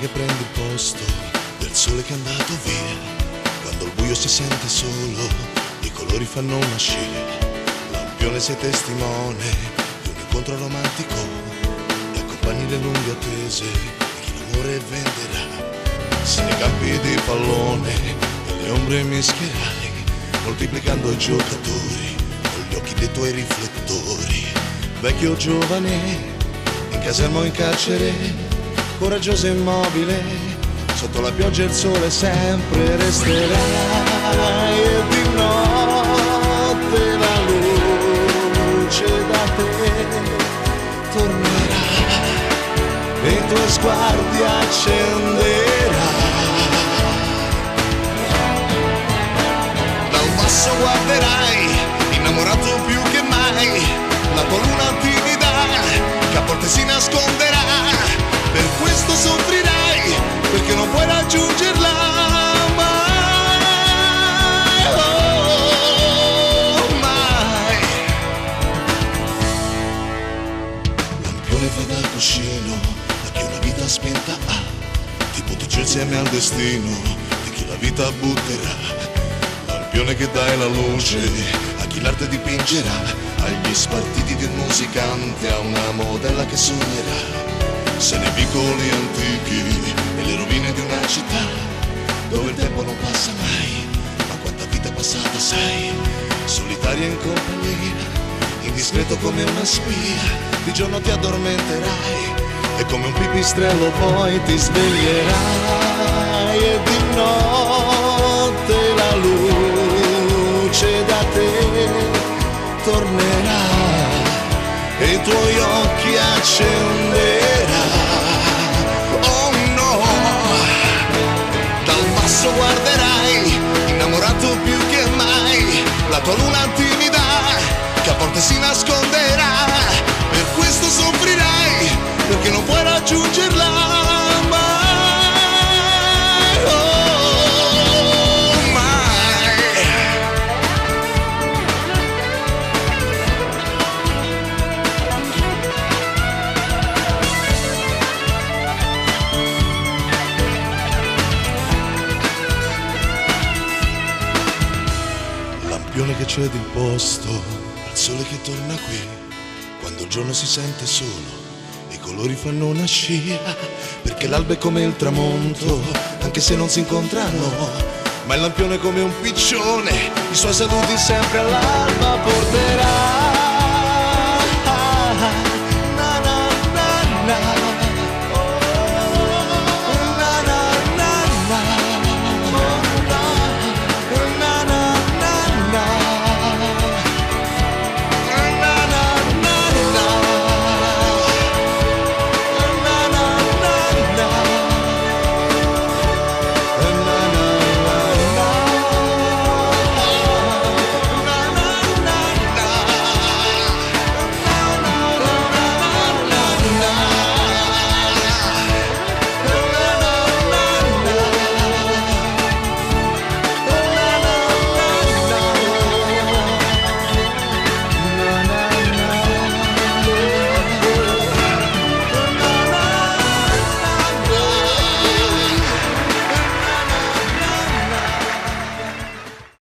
che prende il posto del sole che è andato via. Quando il buio si sente solo, i colori fanno una scia. Lampione sei testimone di un incontro romantico e accompagni le lunghe attese di chi l'amore venderà. Se nei campi di pallone nelle ombre mischierai, moltiplicando i giocatori con gli occhi dei tuoi riflettori. Vecchio o giovane, in caserma o in carcere, coraggioso e immobile, sotto la pioggia e il sole sempre resterai. E di notte la luce da te tornerà e i tuoi sguardi accenderà. Dal basso guarderai, innamorato più che mai, la tua luna timida che a volte si nasconderà. Per questo soffrirai, perché non puoi raggiungerla mai, oh, mai. Lampione fa da cuscino a chi una vita spenta ha, ti buttici insieme al destino di chi la vita butterà. Lampione che dai la luce a chi l'arte dipingerà, agli spartiti di un musicante, a una modella che sognerà. Se nei vicoli antichi e le rovine di una città, dove il tempo non passa mai, ma quanta vita è passata sai. Solitaria in compagnia, indiscreto come una spia, di giorno ti addormenterai e come un pipistrello poi ti sveglierai. E di notte la luce da te tornerà e i tuoi occhi accenderà. Oh no, dal basso guarderai, innamorato più che mai, la tua luna timida che a volte si nasconderà. Per questo soffrirai, perché non puoi raggiungerla mai, oh, mai. Lampione che cede il posto al sole che torna qui, quando il giorno si sente solo, i colori fanno una scia, perché l'alba è come il tramonto, anche se non si incontrano, ma il lampione è come un piccione, i suoi saluti sempre all'alba porterà.